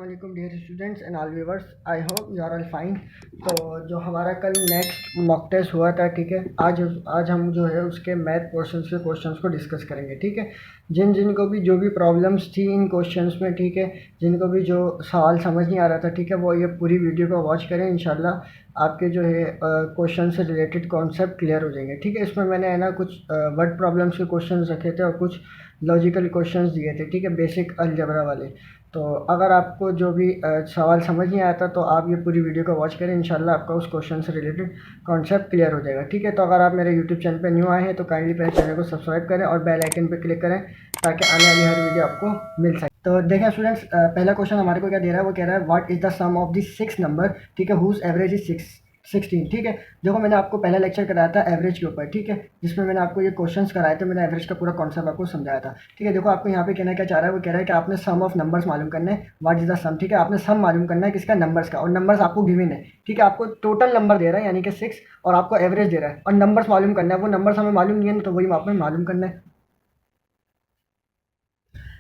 वालेकुम dear students and all viewers, I hope you are all fine. तो जो हमारा कल नेक्स्ट मॉक टेस्ट हुआ था, ठीक है, आज हम जो है उसके मैथ पोर्शंस के क्वेश्चंस को डिस्कस करेंगे। ठीक है, जिन जिनको भी जो भी प्रॉब्लम्स थी इन क्वेश्चंस में, ठीक है, जिनको भी जो सवाल समझ नहीं आ रहा था, ठीक है, वो ये पूरी वीडियो को वॉच करें। इंशाल्लाह आपके जो है क्वेश्चन से रिलेटेड कॉन्सेप्ट क्लियर हो जाएंगे। ठीक है, इसमें मैंने है ना कुछ वर्ड प्रॉब्लम्स के क्वेश्चन रखे थे और कुछ लॉजिकल क्वेश्चंस दिए थे, ठीक है, बेसिक अलजबरा वाले। तो अगर आपको जो भी सवाल समझ नहीं आता तो आप ये पूरी वीडियो को वॉच करें, इंशाल्लाह आपका उस क्वेश्चन से रिलेटेड कॉन्सेप्ट क्लियर हो जाएगा। ठीक है, तो अगर आप मेरे यूट्यूब चैनल पे न्यू आए हैं तो काइंडली मेरे चैनल को सब्सक्राइब करें और बेल आइकन पे क्लिक करें ताकि आने वाली हर वीडियो आपको मिल सके। तो देखें स्टूडेंट्स, पहला क्वेश्चन हमारे को क्या दे रहा है, वो कह रहा है what is the sum of the 6 number, ठीक है, हुज एवरेज इज 16। ठीक है, देखो मैंने आपको पहला लेक्चर कराया था एवरेज के ऊपर, ठीक है, जिसमें मैंने आपको ये क्वेश्चंस कराए थे, मैंने एवरेज का पूरा कॉन्सेप्ट आपको समझाया था। ठीक है, देखो आपको यहाँ पे कहना क्या चाह रहा है, वो कह रहा है कि आपने सम ऑफ नंबर्स मालूम करना है, व्हाट इज द सम। ठीक है, आपने सम मालूम करना है किसका, नंबर्स का, और नंबर्स आपको गिवन है। ठीक है, आपको टोटल नंबर दे रहा है यानी कि 6 और आपको एवरेज दे रहा है और नंबर्स मालूम करना है। वो नंबर्स हमें मालूम नहीं है तो वही आपने मालूम करना है।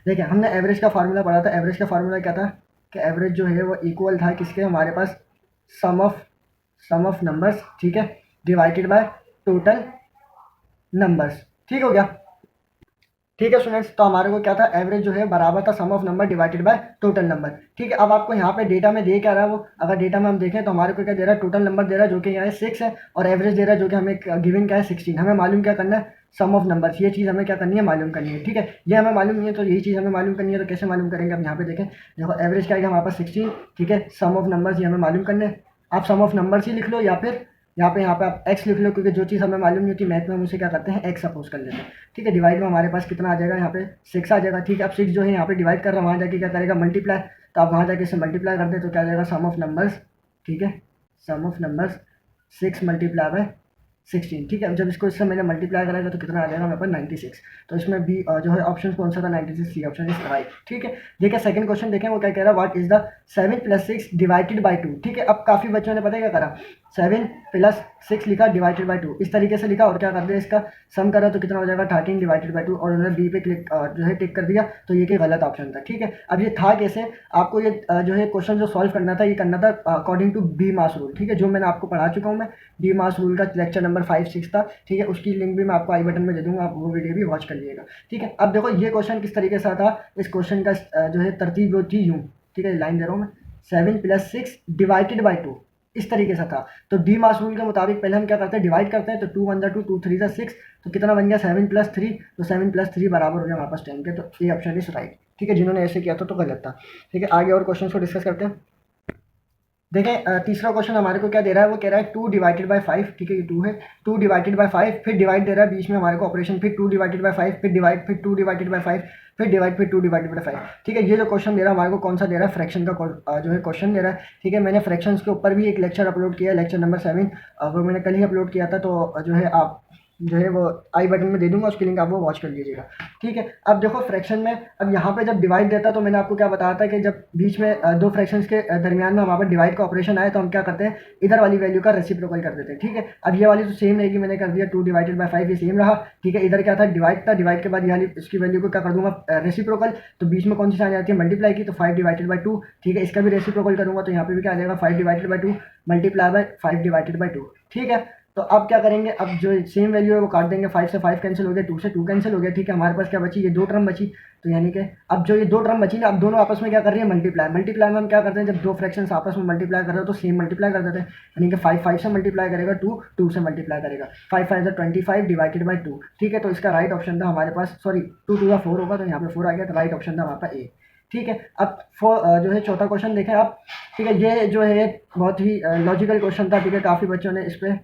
देखिए हमने एवरेज का फार्मूला पढ़ा था, एवरेज का फार्मूला क्या था कि एवरेज जो है वो इक्वल था किसके, हमारे पास सम ऑफ नंबर्स, ठीक है, डिवाइडेड बाय टोटल नंबर्स। ठीक हो गया। ठीक है स्टूडेंट्स, तो हमारे को क्या था, एवरेज जो है बराबर था sum of number divided by total number. ठीक है, अब आपको यहाँ पे डेटा में दे क्या रहा है, वो अगर डेटा में हम देखें तो हमारे को क्या दे रहा है, टोटल नंबर दे रहा है जो कि यहाँ 6 है और एवरेज दे रहा है जो कि हमें गिवन क्या है 16। हमें मालूम क्या करना है, सम ऑफ नंबर्स, ये चीज़ हमें क्या करनी है, मालूम करनी है। ठीक है, ये हमें मालूम नहीं है तो यही चीज़ हमें मालूम करनी है। तो कैसे मालूम करेंगे, अब यहाँ पे देखें, देखो एवरेज क्या है हमारे पास 16, ठीक है, सम ऑफ नंबर्स ये हमें मालूम करने हैं। आप सम ऑफ नंबर्स ही लिख लो या फिर यहाँ पे आप एक्स लिख लो, क्योंकि जो चीज़ हमें मालूम नहीं होती मैथ में हम उसे क्या करते हैं, एक्स सपोज कर लेते हैं। ठीक है, डिवाइड में हमारे पास कितना आ जाएगा, यहाँ पे 6 आ जाएगा। ठीक है, अब 6 जो है यहाँ पे डिवाइड कर रहा है, वहाँ जाके क्या करेगा, मल्टीप्लाई। तो आप वहाँ जाके इसे मल्टीप्लाई कर दे तो क्या आ जाएगा, सम ऑफ नंबर्स, ठीक है, सम ऑफ नंबर्स 6 मल्टीप्लाई बाय 16। ठीक है, जब इसको इससे मैंने मल्टीप्लाई कराएगा तो कितना आ जाएगा हमारे पास 96। तो इसमें बी जो है ऑप्शन कौन सा था, 96, सी ऑप्शन इज राइट। ठीक है, देखिए सेकंड क्वेश्चन देखें, वो क्या कह रहा है, what is the 7 + 6 divided by 2। ठीक है, अब काफ़ी बच्चों ने पता है क्या करा, 7 + 6 लिखा डिवाइडेड बाय 2, इस तरीके से लिखा और क्या कर दिया, इसका सम करा तो कितना हो जाएगा 13 डिवाइडेड बाय 2 और उन्होंने बी पे क्लिक जो है टिक कर दिया। तो ये कि गलत ऑप्शन था। ठीक है, अब ये था कैसे, आपको ये जो है क्वेश्चन जो सॉल्व करना था, ये करना था according to BODMAS rule. ठीक है, जो मैंने आपको पढ़ा चुका हूँ मैं, बी मास रूल का लेक्चर नंबर 5-6 था। ठीक है, उसकी लिंक भी मैं आपको आई बटन में दे दूंगा, आप वो वीडियो भी वॉच कर लीजिएगा। ठीक है, अब देखो ये क्वेश्चन किस तरीके से था, इस क्वेश्चन का जो है तरतीब वो थी यूँ। ठीक है, लाइन दे रहा हूँ मैं, 7 + 6 डिवाइडेड बाय 2, इस तरीके से था। तो डी मास रूल के मुताबिक पहले हम क्या करते हैं, डिवाइड करते हैं। तो 2 1 2 2 3 6, तो कितना बन गया 7 + 3, तो 7 + 3 बराबर हो गया हमारे पास 10 के। तो ये ऑप्शन इज राइट। ठीक है, जिन्होंने ऐसे किया था तो गलत था। ठीक है, आगे और क्वेश्चन को डिस्कस करते हैं। देखें तीसरा क्वेश्चन हमारे को क्या दे रहा है, वो कह रहा है 2 डिवाइडेड बाय 5। ठीक है, ये 2 है, 2 डिवाइडेड बाय 5, फिर डिवाइड दे रहा है बीच में हमारे को ऑपरेशन, फिर 2 डिवाइडेड बाय 5, फिर डिवाइड, फिर 2 डिवाइडेड बाय 5, फिर डिवाइड, फिर 2 डिवाइडेड बाय 5। ठीक है, ये जो क्वेश्चन दे रहा है हमारे को कौन सा दे रहा है, फ्रैक्शन का जो है क्वेश्चन दे रहा है। ठीक है, मैंने फ्रैक्शंस के ऊपर भी एक लेक्चर अपलोड किया है, लेक्चर नंबर 7, वो मैंने कल ही अपलोड किया था। तो जो है आप जो है वो आई बटन में दे दूंगा, उसकी लिंक आप वो वॉच कर लीजिएगा। ठीक है, अब देखो फ्रैक्शन में, अब यहाँ पे जब डिवाइड देता तो मैंने आपको क्या बताया था कि जब बीच में दो फ्रैक्शंस के दरमियान में हमारे पास डिवाइड का ऑपरेशन आए तो हम क्या करते हैं, इधर वाली वैल्यू का रेसिप्रोकल कर देते हैं। ठीक है, अब ये वाली तो सेम रहेगी, मैंने कर दिया 2 डिवाइडेड बाय 5, ये सेम रहा। ठीक है, इधर क्या था, डिवाइड था, डिवाइड के बाद ये वाली इसकी वैल्यू को क्या कर दूंगा, रेसिप्रोकल। तो बीच में कौन सी साइन आती है, मल्टीप्लाई की, तो 5 डिवाइडेड बाय 2। ठीक है, इसका भी रेसिप्रोकल करूंगा तो यहाँ पे भी क्या आ जाएगा, 5 divided by 2 multiply by 5 divided by 2। ठीक है, तो अब क्या करेंगे, अब जो सेम वैल्यू है वो काट देंगे, 5 से 5 कैंसिल हो गया, 2 से 2 कैंसिल हो गया। ठीक है, हमारे पास क्या बची, ये 2 टर्म बची। तो यानी कि अब जो ये 2 टर्म बची ना, अब दोनों आपस में क्या कर रही है, मल्टीप्लाई। मल्टीप्लाई में हम क्या करते हैं, जब दो फ्रैक्शंस आपस में मल्टीप्लाई कर रहे हो तो सेम मल्टीप्लाई कर देते हैं। यानी कि 5 5 से मल्टीप्लाई करेगा, 2 2 से मल्टीप्लाई करेगा, 5 5 25 डिवाइडेड बाई 2। ठीक है, तो इसका राइट ऑप्शन था हमारे पास, सॉरी 2 2 4 होगा तो यहाँ पे 4 आ गया, तो राइट ऑप्शन था हमारे पास ए। ठीक है, अब जो है चौथा क्वेश्चन देखें आप। ठीक है, ये जो है बहुत ही लॉजिकल क्वेश्चन था। ठीक है, काफ़ी बच्चों ने इस पर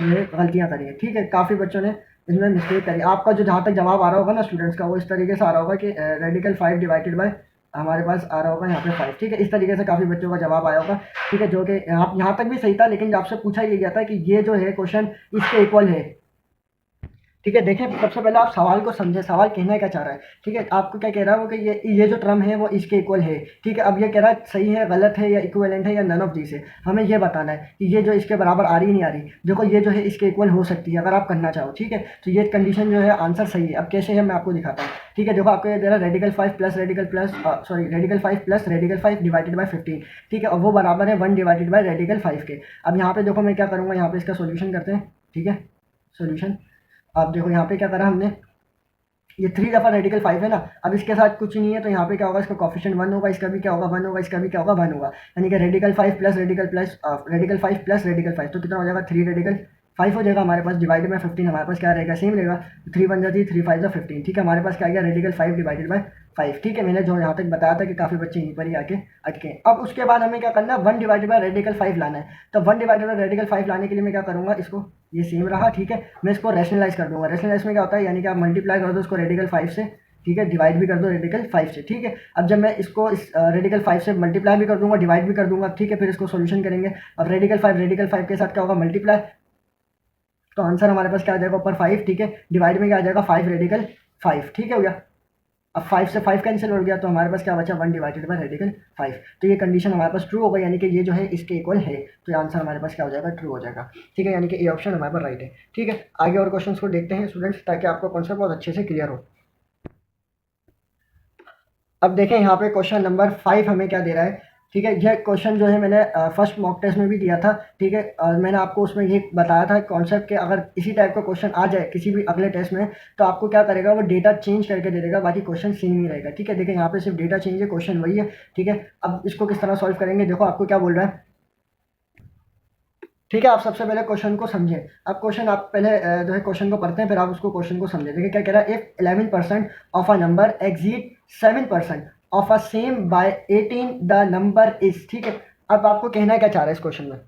ये गलतियाँ करी हैं। ठीक है, काफ़ी बच्चों ने इसमें मिस्टेक करी। आपका जो जहाँ तक जवाब आ रहा होगा ना स्टूडेंट्स का, वो इस तरीके से आ रहा होगा कि रेडिकल 5 डिवाइडेड बाय हमारे पास आ रहा होगा यहाँ पे 5। ठीक है, इस तरीके से काफ़ी बच्चों का जवाब आया होगा। ठीक है, जो कि यहाँ तक भी सही था, लेकिन आपसे पूछा ये गया था कि ये जो है क्वेश्चन इसके इक्वल है। ठीक है, देखें सबसे पहले आप सवाल को समझें, सवाल कहना क्या चाह रहा है। ठीक है, आपको क्या कह रहा है वो कि ये जो टर्म है वो इसके इक्वल है। ठीक है, अब ये कह रहा है सही है, गलत है, या इक्विवेलेंट है, या नन ऑफ दीस है। हमें ये बताना है कि ये जो इसके बराबर आ रही नहीं आ रही। देखो ये जो है इसके इक्वल हो सकती है अगर आप करना चाहो। ठीक है, तो ये कंडीशन जो है आंसर सही है। अब कैसे है मैं आपको दिखाता हूँ। ठीक है, देखो आपको ये दे रहा है radical 5 plus radical plus sorry radical 5 plus radical 5 divided by 15। ठीक है, और वो बराबर है 1 डिवाइडेड बाई रेडिकल 5 के। अब यहाँ पे देखो मैं क्या करूँगा, यहाँ पे इसका सोल्यूशन करते हैं। ठीक है, सोल्यूशन। अब देखो यहाँ पे क्या करा हमने, ये 3 दफ़ा रेडिकल 5 है ना। अब इसके साथ कुछ नहीं है तो यहाँ पे क्या होगा, इसका कॉफिशिएंट 1 होगा, इसका भी क्या होगा 1 होगा, इसका भी क्या होगा 1 होगा। यानी कि radical 5 plus radical 5 plus radical 5 तो कितना हो जाएगा 3 रेडिकल 5 हो जाएगा हमारे पास, डिवाइडेड बाय 15 हमारे पास क्या रहेगा, सेम रहेगा। 3 बन जाती है 3 5 जा 15। ठीक है, हमारे पास क्या आ गया रेडिकल 5 डिवाइडेड बाय 5। ठीक है, मैंने जो यहाँ तक बताया था कि काफ़ी बच्चे यहीं पर ही आके अटके। अब उसके बाद हमें क्या करना है, 1 डिवाइडेड बाय रेडिकल 5 लाना है। तो 1 डिवाइडेड बाय रेडिकल 5 लाने के लिए मैं क्या करूँगा, इसको ये सेम रहा। ठीक है, मैं इसको रैशनलाइज कर दूँगा। रैशनलाइज में क्या होता है, यानी कि आप मल्टीप्लाई कर दो उसको रेडिकल 5 से। ठीक है, डिवाइड भी कर दो रेडिकल 5 से। ठीक है, अब जब मैं इसको इस रेडिकल 5 से मल्टीप्लाई भी कर दूंगा, डिवाइड भी कर दूंगा। ठीक है, फिर इसको सॉल्यूशन करेंगे। अब रेडिकल 5 के साथ क्या होगा, मल्टीप्लाई। तो आंसर हमारे पास क्या आ जाएगा, ऊपर 5। ठीक है, डिवाइड में क्या आ जाएगा 5 रेडिकल 5। ठीक है, हो गया। अब 5 से 5 कैंसिल हो गया तो हमारे पास क्या बचा 1 डिवाइडेड बाय रेडिकल 5। तो ये कंडीशन हमारे पास ट्रू होगा, यानी कि ये जो है इसके इक्वल है। तो ये आंसर हमारे पास क्या हो जाएगा, ट्रू हो जाएगा। ठीक है, यानी कि ये ऑप्शन हमारे पास राइट है। ठीक है, आगे और क्वेश्चन को देखते हैं स्टूडेंट्स, ताकि आपको कॉन्सेप्ट बहुत अच्छे से क्लियर हो। अब देखें यहाँ पे क्वेश्चन नंबर 5 हमें क्या दे रहा है। ठीक है, यह क्वेश्चन जो है मैंने फर्स्ट मॉक टेस्ट में भी दिया था। ठीक है, और मैंने आपको उसमें ये बताया था कॉन्सेप्ट के, अगर इसी टाइप का क्वेश्चन आ जाए किसी भी अगले टेस्ट में तो आपको क्या करेगा, वो डेटा चेंज करके दे देगा, बाकी क्वेश्चन सेम ही रहेगा। ठीक है, देखें यहाँ पे सिर्फ डेटा चेंज है, क्वेश्चन वही है। ठीक है, अब इसको किस तरह सॉल्व करेंगे, देखो आपको क्या बोल रहा है। ठीक है, आप सबसे पहले क्वेश्चन को समझें। अब क्वेश्चन आप पहले जो है क्वेश्चन को पढ़ते हैं, फिर आप उसको क्वेश्चन को समझें। देखिए क्या कह रहा है, if 11% of a number exceed 7% of a sum by 18 the number is. ठीक है, अब आपको कहना क्या चाह रहा है इस क्वेश्चन में।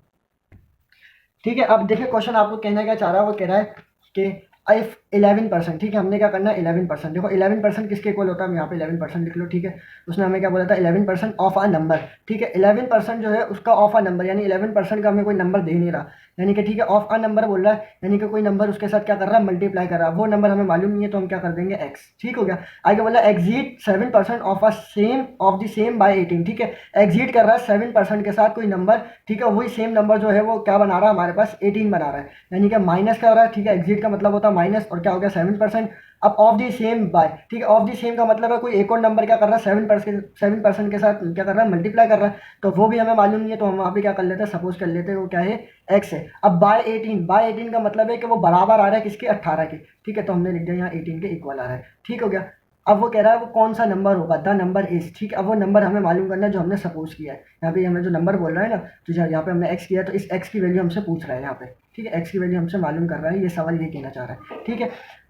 ठीक है, अब देखिए क्वेश्चन आपको कहना क्या चाह रहा है, वो कह रहा है कि इफ 11%। ठीक है, हमने क्या करना है 11%। देखो 11% किसके इक्वल होता है, हम यहाँ पे 11% लिख लो। ठीक है, उसने हमें क्या बोला था 11% ऑफ अ नंबर। ठीक है, 11% जो है उसका ऑफ अ नंबर, यानी 11% का हमें कोई नंबर दे नहीं रहा, यानी कि ठीक है ऑफ अ नंबर बोल रहा है, यानी कि कोई नंबर उसके साथ क्या कर रहा है, मल्टीप्लाई कर रहा है। वो नंबर हमें मालूम नहीं है तो हम क्या कर देंगे एक्स। ठीक हो गया। आगे बोला exceed 7% of a sum of the sum by 18। ठीक है, एक्सीड कर रहा है 7% के साथ कोई नंबर। ठीक है, वही सेम नंबर जो है वो क्या बना रहा है हमारे पास 18 बना रहा है, यानी कि माइनस क्या हो रहा है। ठीक है, एक्सीड का मतलब होता है माइनस, और क्या हो गया 7%। अब ऑफ दी सेम बाय, ठीक है ऑफ दी सेम का मतलब है कोई एक और नंबर क्या कर रहा है 7% के साथ क्या कर रहा है, मल्टीप्लाई कर रहा है। तो वो भी हमें मालूम नहीं है, तो हम वहाँ पे क्या कर लेते हैं, सपोज कर लेते हैं वो क्या है एक्स है। अब बाय 18 का मतलब है कि वो बराबर आ रहा है किसके, 18 के। ठीक है, तो हमने लिख दिया यहाँ 18 के इक्वल आ रहा है। ठीक हो गया। अब वो कह रहा है वो कौन सा नंबर होगा, द नंबर इज। ठीक है, अब वो नंबर हमें मालूम करना है जो हमने सपोज किया है। यहाँ पे हमें जो नंबर बोल रहा है ना, तो यहाँ पे हमने एक्स किया, तो इस एक्स की वैल्यू हमसे पूछ रहा है यहाँ पे। ठीक है, एक्स की वैल्यू हमसे मालूम कर रहा है, ये सवाल ये कहना चाह रहा है। ठीक है,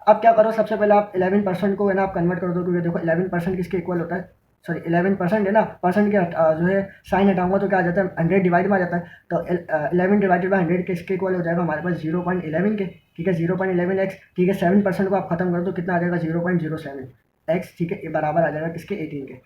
अब क्या करो, सबसे पहले आप 11% को है ना आप कन्वर्ट कर दो, क्योंकि देखो 11% किसके इक्वल होता है, सॉरी 11% है ना, परसेंट के जो है साइन हटाऊंगा तो क्या आ जाता है 100 डिवाइड में आ जाता है। तो 11 डिवाइडेड बाई 100 किसके इक्वल हो जाएगा हमारे पास 0.11 के। ठीक है, 0.11 एक्स। ठीक है, 7% को आप खत्म कर दो, कितना आ जाएगा 0.07 एक्स। ठीक है, ये बराबर आ जाएगा किसके 18 के।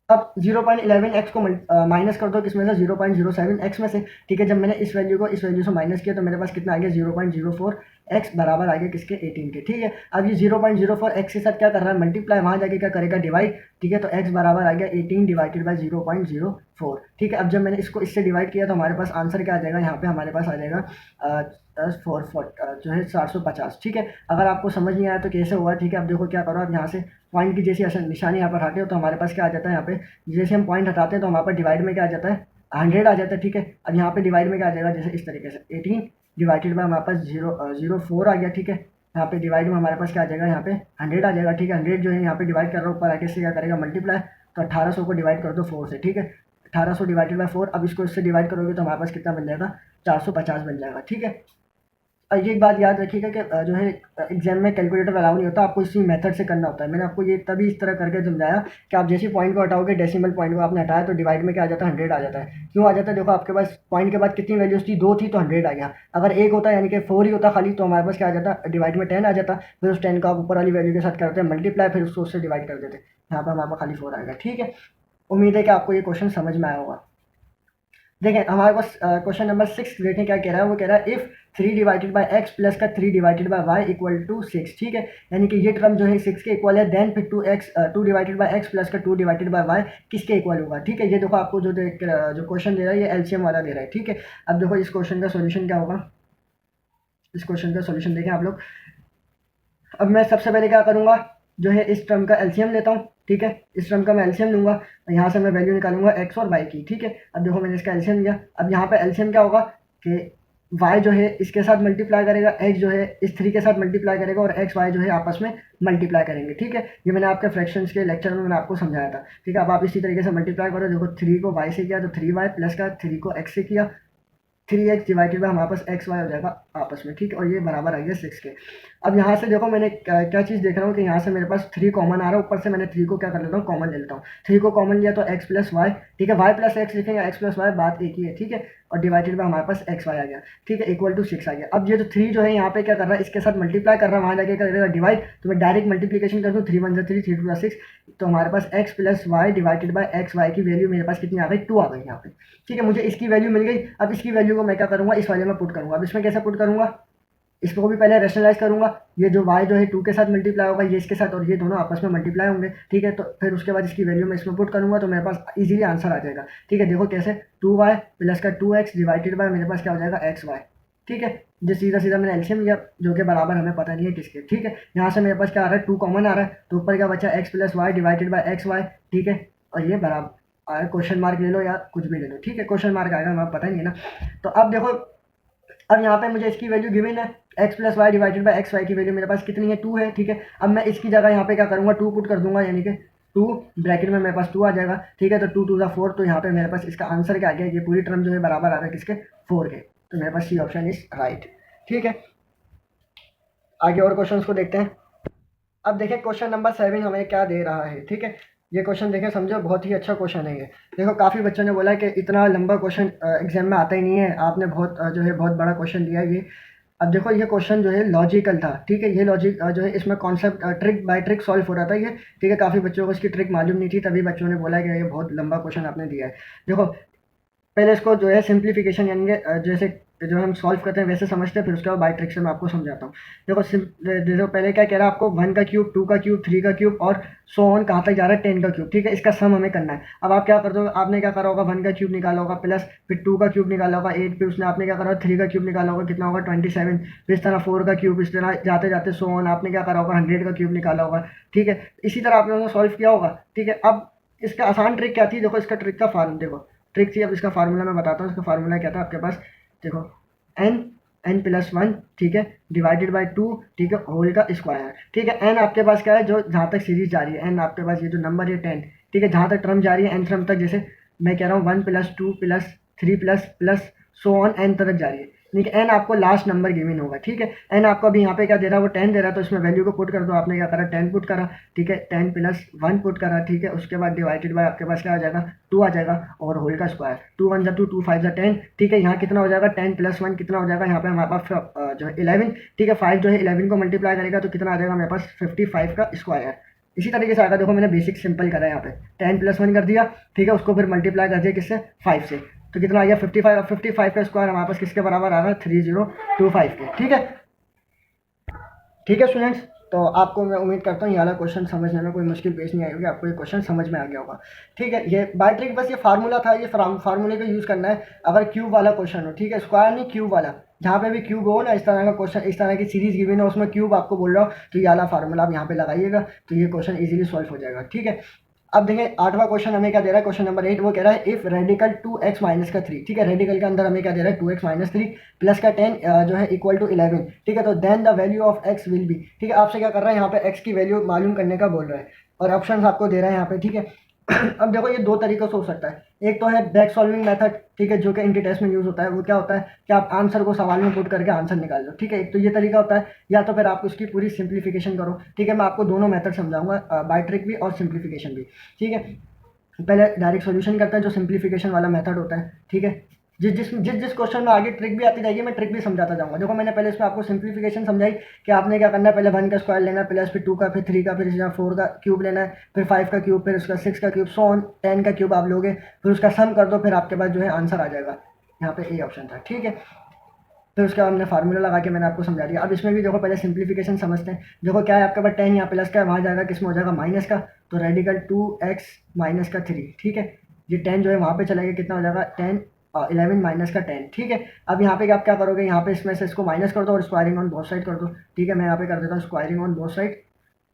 अब 0.11 एक्स को माइनस कर दो किसमें से 0.07 एक्स में से। ठीक है, जब मैंने इस वैल्यू को इस वैल्यू से माइनस किया तो मेरे पास कितना आ गया 0.04 एक्स बराबर आ गया किसके 18 के। ठीक है, अब ये 0.04 एक्स के साथ क्या कर रहा है मल्टीप्लाई, वहाँ जाके क्या करेगा डिवाइड। ठीक है, तो एक्स बराबर आ गया 18 डिवाइडेड बाई 0.04। ठीक है, अब जब मैंने इसको इससे डिवाइड किया तो हमारे पास आंसर क्या आ जाएगा, यहाँ पे हमारे पास आ जाएगा 4 जो है 450। ठीक है, अगर आपको समझ नहीं आया तो कैसे हुआ। ठीक है, अब देखो क्या करो, आप यहाँ से पॉइंट की जैसी निशानी यहाँ पर हटाते हो तो हमारे पास क्या आ जाता है, यहाँ पे जैसे हम पॉइंट हटाते हैं तो हमारे पास डिवाइड में क्या आ जाता है 100 आ जाता है। ठीक है, अब यहाँ पे डिवाइड में क्या आ जाएगा, जैसे इस तरीके से 18 डिवाइडेड बाय हमारे पास 0.04 आ गया। ठीक है, यहाँ पे डिवाइड में हमारे पास क्या आ जाएगा, यहाँ पे 100 आ जाएगा। ठीक है, 100 जो है यहाँ पे डिवाइड कर रहा हूँ, ऊपर आके से क्या करेगा मल्टीप्लाई, तो 1800 को डिवाइड कर दो 4 से। ठीक है, 1800 डिवाइडेड बाय 4, अब इसको इससे डिवाइड करोगे तो हमारे पास कितना बन जाएगा 450 बन जाएगा। ठीक है, और ये एक बात याद रखिएगा कि जो है एग्जाम में कैलकुलेटर अलाउ नहीं होता, आपको इसी मेथड से करना होता है। मैंने आपको ये तभी इस तरह करके समझाया कि आप जैसे पॉइंट को हटाओगे, डेसिमल पॉइंट को आपने हटाया तो डिवाइड में क्या आ जाता है 100 आ जाता है। क्यों आ जाता है, देखो आपके पास पॉइंट के बाद कितनी वैल्यूज थी, 2 थी तो 100 आ गया। अगर एक होता यानी कि 4 ही होता खाली तो हमारे पास क्या आ जाता, डिवाइड में 10 आ जाता। फिर उस 10 को आप ऊपर वाली वैल्यू के साथ करते हैं मल्टीप्लाई, फिर उसको उससे डिवाइड कर देते। यहाँ पर हमारे पास खाली 4 आएगा। ठीक है, उम्मीद है कि आपको ये क्वेश्चन समझ में आया होगा। देखें हमारे पास क्वेश्चन नंबर 6 देखें क्या कह रहा है, वो कह रहा है if 3 divided by x plus का 3 divided by y equal to 6, ठीक है, यानी कि ये टर्म जो है 6 के इक्वल है, देन फिर 2 डिवाइडेड बाय एक्स प्लस का 2 डिवाइडेड बाय वाई किसके इक्वल होगा, ठीक है। ये देखो आपको जो जो क्वेश्चन दे रहा है ये एलसीएम वाला दे रहा है, ठीक है। अब देखो इस क्वेश्चन का सोल्यूशन क्या होगा, इस क्वेश्चन का सोल्यूशन देखें आप लोग। अब मैं सबसे पहले क्या करूँगा, जो है इस टर्म का एलसीएम लेता हूँ, ठीक है, इस टर्म का मैं एलसीएम लूँगा, यहाँ से मैं वैल्यू निकालूंगा एक्स और वाई की, ठीक है। अब देखो मैंने इसका एलसीएम लिया, अब यहाँ पे एलसीएम क्या होगा कि वाई जो है इसके साथ मल्टीप्लाई करेगा, एक्स जो है इस 3 के साथ मल्टीप्लाई करेगा और एक्स वाई जो है आपस में मल्टीप्लाई करेंगे, ठीक है। ये मैंने आपके फ्रैक्शंस के लेक्चर में मैंने आपको समझाया था, ठीक है। अब आप इसी तरीके से मल्टीप्लाई करो, देखो 3 को वाई से किया तो 3y प्लस का 3 को एक्स से किया, 3x डिवाइडेड बाय हमारे पास एक्स वाई हो जाएगा आपस में, ठीक है, और ये बराबर आ गया 6 के। अब यहाँ से देखो मैंने क्या चीज़ देख रहा हूँ कि यहाँ से मेरे पास 3 कॉमन आ रहा है, ऊपर से मैंने 3 को क्या कर लेता हूँ कॉमन ले लेता हूँ, 3 को कॉमन लिया तो x प्लस वाई, ठीक है, y प्लस एक्स लिखेंगे, x प्लस वाई बात एक ही है, ठीक है, और डिवाइडेड बाय हमारे पास एक्स वाई आ गया, ठीक है, इक्वल टू 6 आ गया। अब ये जो 3 जो है यहाँ पे क्या कर रहा है, इसके साथ मल्टीप्लाई कर रहा है, वहाँ जाके करेगा डिवाइड, तो मैं डायरेक्ट मल्टीप्लीकेशन कर दूँ, 3 1 3 3 2 6, तो हमारे पास x plus y divided by x y की वैल्यू मेरे पास कितनी आ गई, 2 आ गई यहाँ पे, ठीक है। मुझे इसकी वैल्यू मिल गई, अब इसकी वैल्यू को मैं क्या करूँगा, इस वाले में पुट करूँगा। अब इसमें कैसे पुट करूँगा, इसको भी पहले रैशनलाइज करूँगा, ये जो y जो है 2 के साथ मल्टीप्लाई होगा ये इसके साथ, और ये दोनों आपस में मल्टीप्लाई होंगे, ठीक है। तो फिर उसके बाद इसकी वैल्यू मैं इसमें पुट करूँगा तो मेरे पास इजीली आंसर आ जाएगा, ठीक है। देखो कैसे, 2y प्लस का 2x डिवाइडेड बाय मेरे पास क्या हो जाएगा xy, ठीक है। जो सीधा सीधा मैंने एलसीएम लिया जो कि बराबर हमें पता नहीं है किसके, ठीक है। यहाँ से मेरे पास क्या आ रहा है, 2 कॉमन आ रहा है, तो ऊपर क्या बचा x plus y divided by x y, ठीक है, और ये बराबर क्वेश्चन मार्क ले लो या कुछ भी ले लो, ठीक है, क्वेश्चन मार्क आएगा, हमें पता नहीं है ना। तो अब देखो, अब यहाँ पे मुझे इसकी वैल्यू गिवन है, x plus y divided by x y की वैल्यू मेरे पास कितनी है, 2 है, ठीक है। अब मैं इसकी जगह यहाँ पे क्या करूँगा, 2 पुट कर दूंगा, यानी कि 2 ब्रैकेट में मेरे पास 2 आ जाएगा, ठीक है। तो 2 2 ज़ा 4, तो यहाँ पे मेरे पास इसका आंसर क्या आ गया, ये पूरी टर्म जो है बराबर आ रहा है किसके, 4 के, तो मेरे पास सी ऑप्शन इज राइट, ठीक है। आगे और क्वेश्चन को देखते हैं। अब देखिए क्वेश्चन नंबर 7 हमें क्या दे रहा है, ठीक है। ये क्वेश्चन देखें, समझो बहुत ही अच्छा क्वेश्चन है ये। देखो काफ़ी बच्चों ने बोला कि इतना लंबा क्वेश्चन एग्जाम में आता ही नहीं है, आपने बहुत जो है बहुत बड़ा क्वेश्चन दिया है ये। अब देखो ये क्वेश्चन जो है लॉजिकल था, ठीक है, ये लॉजिक जो है इसमें concept trick bye trick solve हो रहा था ये, ठीक है। काफ़ी बच्चों को इसकी ट्रिक मालूम नहीं थी, तभी बच्चों ने बोला कि ये बहुत लंबा क्वेश्चन आपने दिया है। देखो पहले इसको जो है सिंप्लीफिकेशन यानी कि जैसे जो हम सॉल्व करते हैं वैसे समझते हैं, फिर उसके बाद बाई ट्रिक से मैं आपको समझाता हूँ। देखो देखो पहले क्या कह रहा है आपको, 1 का क्यूब, 2 का क्यूब, 3 का क्यूब और सो ऑन कहाँ तक जा रहा है, 10 का क्यूब, ठीक है। इसका सम हमें करना है। अब आप क्या कर दो, आपने क्या करा होगा, 1 का क्यूब निकाला होगा, प्लस फिर 2 का क्यूब निकाला होगा 8, फिर उसने आपने क्या करा होगा 3 का क्यूब निकाला होगा, कितना होगा 27, फिर इस तरह 4 का क्यूब, इस तरह जाते जाते सो ऑन आपने क्या करा होगा 100 का क्यूब निकाला होगा, ठीक है। इसी तरह आप लोगों ने सॉल्व किया होगा, ठीक है। अब इसका आसान ट्रिक क्या थी, देखो इसका ट्रिक का फार्मूला देखो, ट्रिक थी, अब इसका फार्मूला मैं बताता हूँ। इसका फार्मूला क्या था आपके पास, देखो n प्लस 1, ठीक है, डिवाइडेड बाई 2, ठीक है, होल का स्क्वायर, ठीक है। n आपके पास क्या है, जो जहाँ तक सीरीज जा रही है, n आपके पास ये जो नंबर है 10, ठीक है, जहाँ तक टर्म जा रही है n टर्म तक, जैसे मैं कह रहा हूँ 1 plus 2 plus 3 plus plus so on n तक जा रही है, यानी कि n आपको लास्ट नंबर गिवन होगा, ठीक है। n आपको अभी यहाँ पे क्या दे रहा है, वो 10 दे रहा है, तो इसमें वैल्यू को पुट कर दो। आपने क्या करा, 10 पुट करा, ठीक है, 10 प्लस 1 पुट करा, ठीक है, उसके बाद डिवाइडेड बाय आपके पास क्या आ जाएगा, 2 आ जाएगा, और होल का स्क्वायर, 2 1 जा 2, 2 5 जा 10, ठीक है। यहाँ कितना हो जाएगा, 10 प्लस 1 कितना हो जाएगा, यहाँ पे हमारे पास जो है 11, ठीक है, 5 जो है 11 को मल्टीप्लाई करेगा तो कितना आ जाएगा मेरे पास 55 का स्क्वायर। इसी तरीके से आएगा, देखो मैंने बेसिक सिंपल करा है यहाँ पे, 10 प्लस 1 कर दिया, ठीक है, उसको फिर मल्टीप्लाई कर दिया किससे, 5 से, तो कितना आ गया 55। अब 55 का स्क्वायर हमारे पास किसके बराबर आ रहा है, 3025 के, ठीक है। ठीक है स्टूडेंट्स, तो आपको मैं उम्मीद करता हूँ ये वाला क्वेश्चन समझने में कोई मुश्किल पेश नहीं आई होगी, आपको ये क्वेश्चन समझ में आ गया होगा, ठीक है। ये बाय ट्रिक बस ये फार्मूला था, ये फार्मूले का यूज़ करना है अगर क्यूब वाला क्वेश्चन हो, ठीक है, स्क्वायर नहीं क्यूब वाला, जहाँ पे भी क्यूब हो ना, इस तरह का क्वेश्चन, इस तरह की सीरीज गिवन है उसमें क्यूब आपको बोल रहा हो, तो ये वाला फार्मूला आप यहाँ पे लगाइएगा तो ये क्वेश्चन इजीली सॉल्व हो जाएगा, ठीक है। अब देखें 8वां क्वेश्चन हमें क्या दे रहा है, क्वेश्चन नंबर 8, वो कह रहा है इफ रेडिकल 2x माइनस का 3, ठीक है, रेडिकल के अंदर हमें क्या दे रहा है 2x माइनस 3 प्लस का 10 जो है इक्वल टू 11, ठीक है, तो then the value of x will be, ठीक है। आपसे क्या कर रहा है यहाँ पे x की वैल्यू मालूम करने का बोल रहा है, और ऑप्शन आपको दे रहा है यहाँ पे, ठीक है। अब देखो ये दो तरीकों से हो सकता है, एक तो है बैक सॉल्विंग मेथड, ठीक है, जो कि इंटी टेस्ट में यूज़ होता है। वो क्या होता है कि आप आंसर को सवाल में पुट करके आंसर निकाल लो, ठीक है, एक तो ये तरीका होता है, या तो फिर आप उसकी पूरी सिंप्लीफिकेशन करो, ठीक है। मैं आपको दोनों मेथड समझाऊंगा, बाय ट्रिक भी और सिंप्लीफिकेशन भी, ठीक है। पहले डायरेक्ट सॉल्यूशन करते हैं जो सिंप्लीफिकेशन वाला मेथड होता है, ठीक है, जिस जिस जिस जिस क्वेश्चन में आगे ट्रिक भी आती जाएगी मैं ट्रिक भी समझाता जाऊंगा। देखो मैंने पहले इसमें आपको सिंप्लीफिकेशन समझाई कि आपने क्या करना है, पहले 1 का स्क्वायर लेना है प्लस फिर 2 का फिर 3 का फिर 4 का क्यूब लेना है फिर 5 का क्यूब फिर उसका 6 का क्यूब सो ऑन 10 का क्यूब आप लोगे फिर उसका सम कर दो फिर आपके पास जो है आंसर आ जाएगा। यहाँ पे ए ऑप्शन था, ठीक है। फिर उसके बाद हमने फार्मूला लगा के मैंने आपको समझा दिया। अब इसमें भी देखो पहले सिंप्लीफिकेशन समझते हैं। देखो क्या है आपके पास 10 यहाँ प्लस का है, वहाँ जाएगा किस में हो जाएगा माइनस का, तो रेडिकल 2x माइनस का 3, ठीक है। ये 10 जो है वहाँ पे चलेगा, कितना हो जाएगा 11 माइनस का 10, ठीक है। अब यहाँ पे आप क्या करोगे, यहाँ पे इसमें से इसको माइनस कर दो और स्क्वायरिंग ऑन बोथ साइड कर दो, ठीक है। मैं यहाँ पे कर देता हूँ स्क्वायरिंग ऑन बोथ साइड,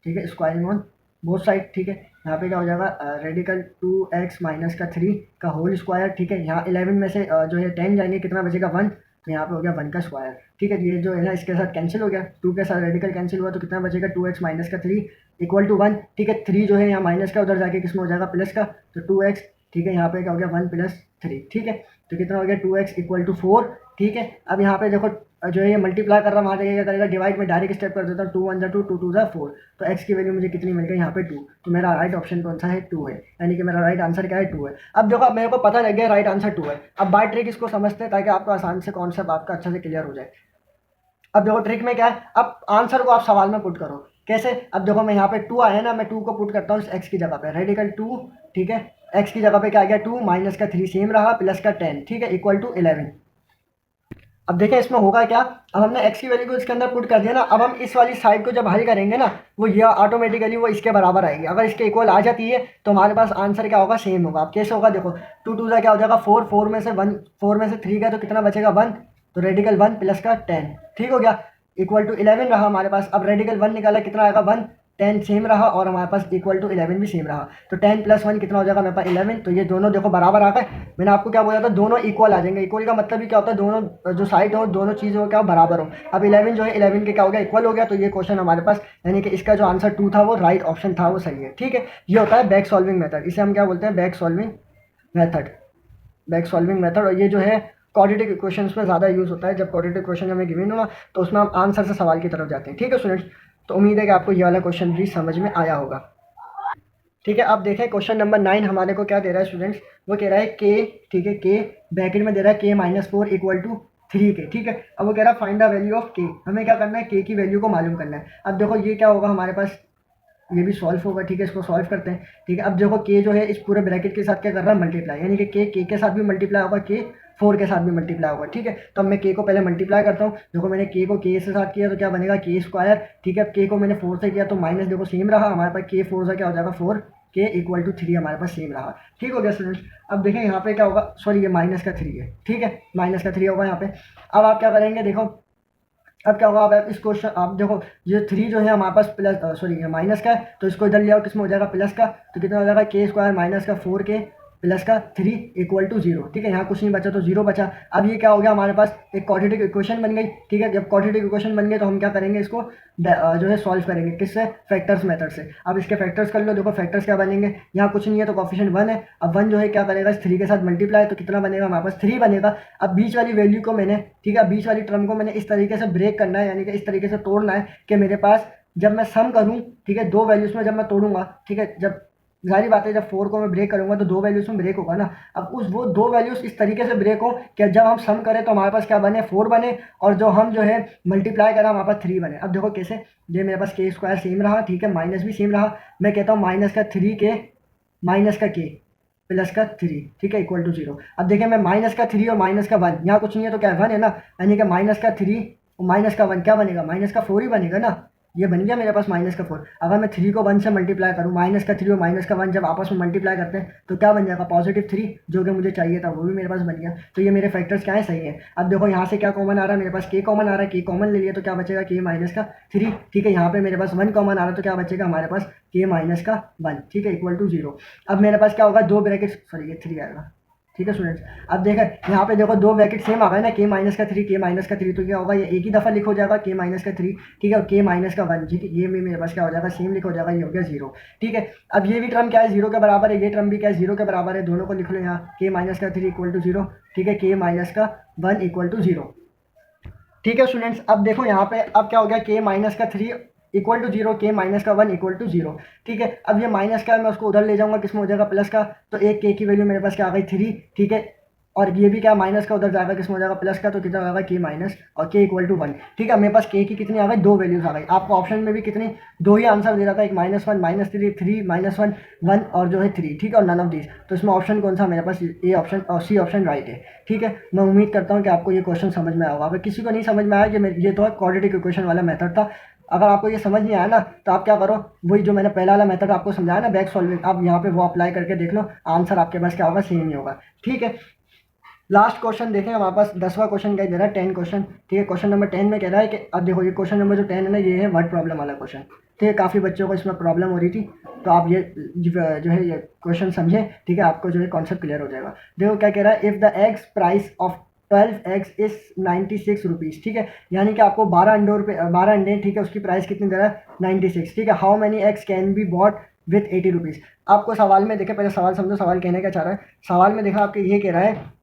ठीक है, स्क्वायरिंग ऑन बोथ साइड, ठीक है। यहाँ पे क्या हो जाएगा रेडिकल 2x माइनस का 3 का होल स्क्वायर, ठीक है। यहाँ 11 में से जो है 10 जाएंगे, कितना बचेगा 1, तो यहाँ पे हो गया 1 का स्क्वायर, ठीक है। ये जो है ना इसके साथ कैंसिल हो गया, 2 के साथ रेडिकल कैंसिल हुआ तो कितना बचेगा 2x माइनस का 3 इक्वल टू 1, ठीक है। 3 जो है यहाँ माइनस का उधर जाके किसमें हो जाएगा प्लस का, तो 2x, ठीक है। यहाँ पे क्या हो गया 1 प्लस 3, ठीक है। तो कितना हो गया 2x इक्वल टू 4, ठीक है। अब यहाँ पे देखो जो है ये मल्टीप्लाई कर रहा है, वहाँ जाके क्या करेगा डिवाइड में डायरेक्ट स्टेप कर देता हूँ, 2 1 2 2 2 4, तो x की वैल्यू मुझे कितनी मिल गई यहाँ पे 2, तो मेरा राइट ऑप्शन कौन सा है 2 है, यानी कि मेरा राइट आंसर क्या है 2 है। अब देखो अब मेरे को पता लग गया राइट आंसर 2 है। अब बाय ट्रिक इसको समझते हैं ताकि आपको आसान से कॉन्सेप्ट आपका अच्छे से क्लियर हो जाए। अब देखो ट्रिक में क्या है, अब आंसर को आप सवाल में पुट करो कैसे। अब देखो मैं यहाँ पे 2 आया ना, मैं 2 को पुट करता हूँ x की जगह पे, रेडिकल 2, ठीक है। x की जगह पे क्या आ गया 2 माइनस का 3 सेम रहा प्लस का 10, ठीक है, इक्वल टू 11। अब देखें इसमें होगा क्या, अब हमने x की वैल्यू को इसके अंदर पुट कर दिया ना, अब हम इस वाली साइड को जब हल करेंगे ना वो ये ऑटोमेटिकली वो इसके बराबर आएगी। अगर इसके इक्वल आ जाती है तो हमारे पास आंसर क्या होगा सेम होगा। अब कैसे होगा देखो 2 2 का क्या हो जाएगा 4, 4 में से 1, 4 में से 3 का तो कितना बचेगा 1, तो रेडिकल 1 प्लस का 10, ठीक हो गया, इक्वल टू 11 रहा हमारे पास। अब रेडिकल 1 निकाला कितना आएगा 1, 10 सेम रहा और हमारे पास इक्वल टू 11 भी सेम रहा, तो 10 प्लस 1 कितना हो जाएगा मेरे पास 11। तो ये दोनों देखो बराबर आ गए। मैंने आपको क्या बोला था दोनों इक्वल आ जाएंगे। इक्वल का मतलब भी क्या होता है, दोनों जो साइड हो दोनों चीज़ें हो क्या बराबर हो। अब 11 जो है 11 के क्या हो गया इक्वल हो गया, तो ये क्वेश्चन हमारे पास यानी कि इसका जो आंसर 2 था वो राइट ऑप्शन था, वो सही है, ठीक है। ये होता है बैक सॉल्विंग मेथड, इसे हम क्या बोलते हैं back solving method, back solving method. और ये जो है क्वाड्रेटिक इक्वेशंस में ज़्यादा यूज़ होता है। जब क्वाड्रेटिक इक्वेशन हमें गिवन हो ना तो उसमें हम आंसर से सवाल की तरफ जाते हैं, ठीक है स्टूडेंट्स। तो उम्मीद है कि आपको ये वाला क्वेश्चन भी समझ में आया होगा, ठीक है। अब देखें क्वेश्चन नंबर 9 हमारे को क्या दे रहा है स्टूडेंट्स, वो कह रहा है के, ठीक है, के ब्रैकेट में दे रहा है के माइनस 4 इक्वल टू 3 के, ठीक है। अब वो कह रहा है फाइंड द वैल्यू ऑफ के, हमें क्या करना है के की वैल्यू को मालूम करना है। अब देखो ये क्या होगा हमारे पास, ये भी सॉल्व होगा, ठीक है। इसको सॉल्व करते हैं, ठीक है। अब देखो के जो है इस पूरे ब्रैकेट के साथ क्या कर रहा है मल्टीप्लाई, यानी कि के साथ भी मल्टीप्लाई होगा, के 4 के साथ भी मल्टीप्लाई होगा, ठीक है। तो अब मैं के को पहले मल्टीप्लाई करता हूँ। देखो मैंने के को के से साथ किया तो क्या बनेगा के स्क्वायर, ठीक है। अब के को मैंने 4 से किया तो माइनस देखो सेम रहा हमारे पास, के 4 से क्या हो जाएगा 4, के इक्वल टू 3 हमारे पास सेम रहा, ठीक हो गया स्टूडेंट्स। अब देखें यहाँ पे क्या होगा, सॉरी ये माइनस का 3 है, ठीक है, माइनस का 3 होगा यहाँ पे। अब आप क्या करेंगे देखो, अब क्या होगा, अब इस क्वेश्चन आप देखो ये 3 जो है हमारे पास प्लस सॉरी ये माइनस का है, तो इसको इधर ले आओ किस में हो जाएगा प्लस का, तो कितना हो जाएगा के स्क्वायर माइनस का 4 के प्लस का 3 इक्वल टू 0, ठीक है। यहाँ कुछ नहीं बचा तो 0 बचा। अब ये क्या हो गया हमारे पास एक क्वाड्रेटिक इक्वेशन बन गई, ठीक है। जब क्वाड्रेटिक इक्वेशन बन गई तो हम क्या करेंगे इसको जो है सॉल्व करेंगे किससे, फैक्टर्स मेथड से। अब इसके फैक्टर्स कर लो, देखो फैक्टर्स क्या बनेंगे, यहाँ कुछ नहीं है तो कोफिशिएंट 1 है। अब 1 जो है क्या करेगा इस 3 के साथ मल्टीप्लाई, तो कितना बनेगा हमारे पास 3 बनेगा। अब बीच वाली वैल्यू को मैंने, ठीक है, बीच वाली टर्म को मैंने इस तरीके से ब्रेक करना है, यानी कि इस तरीके से तोड़ना है कि मेरे पास जब मैं सम करूँ, ठीक है, 2 वैल्यूज़ में जब मैं तोड़ूंगा, ठीक है, जब जाहिर बात है जब 4 को मैं ब्रेक करूंगा तो 2 वैल्यूज में ब्रेक होगा ना। अब उस वो 2 वैल्यूज इस तरीके से ब्रेक हो कि जब हम सम करें तो हमारे पास क्या बने 4 बने, और जो हम जो है मल्टीप्लाई करें हमारे पास 3 बने। अब देखो कैसे, ये मेरे पास के स्क्वायर सेम रहा, ठीक है, माइनस भी सेम रहा। मैं कहता हूँ माइनस का 3 के माइनस का के प्लस का 3, ठीक है, इक्वल टू 0। अब देखिए मैं माइनस का 3 और माइनस का 1, यहाँ कुछ नहीं है तो क्या 1 है ना, यानी कि माइनस का 3 और माइनस का 1 क्या बनेगा, माइनस का 4 ही बनेगा ना। ये बन गया मेरे पास माइनस का 4। अगर मैं 3 को 1 से मल्टीप्लाई करूँ, माइनस का 3 और माइनस का 1 जब आपस में मल्टीप्लाई करते हैं तो क्या बन जाएगा पॉजिटिव 3, जो कि मुझे चाहिए था वो भी मेरे पास बन गया। तो ये मेरे फैक्टर्स क्या है, सही है। अब देखो यहाँ से क्या कॉमन आ रहा है, मेरे पास के कॉमन आ रहा है, के कॉमन ले लिया तो क्या बचेगा के माइनस का 3, ठीक है। यहाँ पे मेरे पास 1 कॉमन आ रहा है तो क्या बचेगा हमारे पास के माइनस का 1, ठीक है, इक्वल टू 0। अब मेरे पास क्या होगा 2 ब्रैकेट, सॉरी ये 3 आएगा, ठीक है स्टूडेंट्स। अब देखो यहाँ पे देखो 2 ब्रैकेट सेम आ गए ना, के माइनस का 3 के माइनस का 3, तो क्या होगा ये एक ही दफ़ा लिखो जाएगा के माइनस का 3, ठीक है, और के माइनस का 1, ठीक है, ये भी मेरे पास क्या हो जाएगा सेम लिखो जाएगा, ये हो गया 0, ठीक है। अब ये भी टर्म क्या है 0 के बराबर है, ये टर्म भी क्या है 0 के बराबर है, दोनों को लिख लो यहाँ के माइनस का 3 इक्वल टू 0, ठीक है, के माइनस का 1 इक्वल टू 0, ठीक है स्टूडेंट्स। अब देखो यहाँ पे अब क्या हो गया के माइनस का 3 इक्वल टू 0, के माइनस का 1 इक्वल टू 0, ठीक है। अब ये माइनस का मैं उसको उधर ले जाऊंगा किसमें हो जाएगा प्लस का, तो एक के की वैल्यू मेरे पास क्या आ गई 3, ठीक है, और ये भी क्या माइनस का उधर जाएगा, किसमें हो जाएगा प्लस का, तो कितना होगा के माइनस और के इक्वल टू 1। ठीक है, मेरे पास के की कितनी आ गई, 2 वैल्यूज आ गई। आपको ऑप्शन में भी कितनी, 2 ही आंसर दे रहा था, एक -1 -3 3 -1 1 और जो है 3। ठीक है, और नन ऑफ दिस, तो इसमें ऑप्शन कौन सा मेरे पास, ए ऑप्शन और सी ऑप्शन राइट है। ठीक है, मैं उम्मीद करता हूँ कि आपको ये क्वेश्चन समझ में आया होगा। अगर किसी को नहीं समझ में आया कि ये तो क्वाड्रेटिक इक्वेशन वाला मेथड था, अगर आपको ये समझ नहीं आया ना, तो आप क्या करो, वही जो मैंने पहला वाला मेथड आपको समझाया ना बैक सॉल्विंग, आप यहाँ पे वो अप्लाई करके देख लो, आंसर आपके पास क्या होगा, सेम ही होगा। ठीक है, लास्ट क्वेश्चन देखें हमारे पास 10वां क्वेश्चन क्या दे रहा है, 10 क्वेश्चन। ठीक है, क्वेश्चन नंबर 10 में कह रहा है कि अब देखो ये क्वेश्चन नंबर जो 10 है ना, ये है वर्ड प्रॉब्लम वाला क्वेश्चन। ठीक है, काफ़ी बच्चों को इसमें प्रॉब्लम हो रही थी, तो आप ये जो है ये क्वेश्चन समझें। ठीक है, आपको जो है कॉन्सेप्ट क्लियर हो जाएगा। देखो क्या कह रहा है, if the eggs price of 12 eggs is 96 rupees. ठीक है, यानी कि आपको 12 अंडे, ठीक है, उसकी प्राइस कितनी दे रहा है, 96। ठीक है, how many eggs can be bought with 80 rupees. आपको सवाल में देखे, पहले सवाल समझो, सवाल कहने का चाह रहा है। सवाल में देखा आपके ये कह रहा है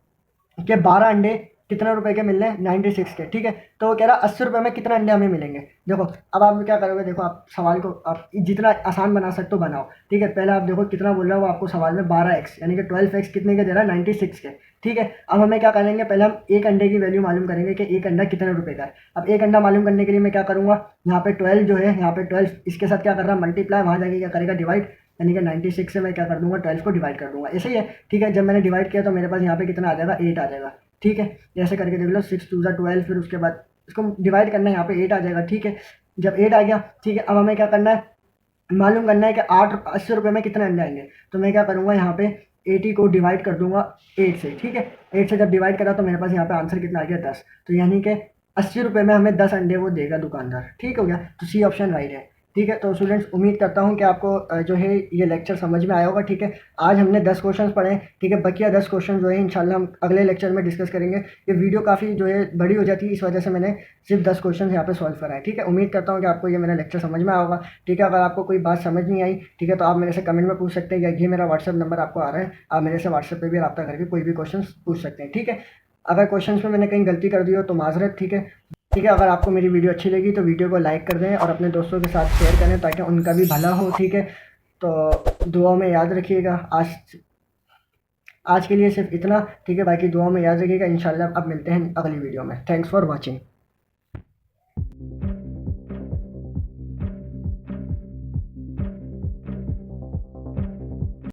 कि 12 अंडे कितने रुपए के मिल रहे हैं, 96 के। ठीक है, तो वो कह रहा है 80 रुपये में कितने अंडे हमें मिलेंगे। देखो अब आप क्या करोगे, देखो आप सवाल को आप जितना आसान बना सकते हो बनाओ। ठीक है, पहले आप देखो कितना बोल रहा है वो आपको सवाल में, 12x यानी कि 12x कितने के दे रहा है, 96 के। ठीक है, अब हमें क्या करेंगे, पहले हम एक अंडे की वैल्यू मालूम करेंगे कि एक अंडा कितने रुपए का है। अब एक अंडा मालूम करने के लिए मैं क्या करूँगा, यहाँ पे 12 जो है, यहाँ पे 12 इसके साथ क्या कर रहा है, मल्टीप्लाई, वहाँ जाके क्या करेगा, डिवाइड, यानी कि 96 से मैं क्या कर दूंगा, 12 को डिवाइड कर दूंगा। ऐसे ही है। ठीक है, जब मैंने डिवाइड किया तो मेरे पास यहाँ पे कितना आ जाएगा, 8 आ जाएगा। ठीक है, ऐसे करके देख लो, 6 2 12, फिर उसके बाद इसको डिवाइड करना है, यहाँ पे 8 आ जाएगा। ठीक है, जब 8 आ गया, ठीक है, अब हमें क्या करना है, मालूम करना है कि 80 रुपये में कितने अंडे आएंगे। तो मैं क्या करूँगा, यहाँ पे 80 को डिवाइड कर दूंगा 8 से। ठीक है, 8 से जब डिवाइड करा तो मेरे पास यहाँ पे आंसर कितना आ गया, 10। तो यानी कि 80 रुपये में हमें 10 अंडे वो देगा दुकानदार। ठीक हो गया, तो सी ऑप्शन राइट है। ठीक है, तो स्टूडेंट्स उम्मीद करता हूँ कि आपको जो है ये लेक्चर समझ में आया होगा। ठीक है, आज हमने 10 क्वेश्चन पढ़े हैं। ठीक है, बकिया 10 क्वेश्चन जो है इंशाल्लाह हम अगले लेक्चर में डिस्कस करेंगे। ये वीडियो काफ़ी जो है बड़ी हो जाती है, इस वजह से मैंने सिर्फ 10 क्वेश्चन यहाँ पे सॉल्व करा है। ठीक है, उम्मीद करता हूँ कि आपको ये मेरा लेक्चर समझ में आया होगा। ठीक है, अगर आपको कोई बात समझ नहीं आई, ठीक है, तो आप मेरे से कमेंट में पूछ सकते हैं, या ये मेरा व्हाट्सअप नंबर आपको आ रहा है, आप मेरे से व्हाट्सएप पर भी रब्ता करके कोई भी क्वेश्चन पूछ सकते हैं। ठीक है, अगर क्वेश्चन में मैंने कहीं गलती कर दी हो तो माजरत। ठीक है, ठीक है, अगर आपको मेरी वीडियो अच्छी लगी तो वीडियो को लाइक कर दें और अपने दोस्तों के साथ शेयर करें ताकि उनका भी भला हो। ठीक है, तो दुआ में याद रखिएगा। आज के लिए सिर्फ इतना। ठीक है, बाकी दुआ में याद रखिएगा। इंशाल्लाह अब मिलते हैं अगली वीडियो में। Thanks for watching.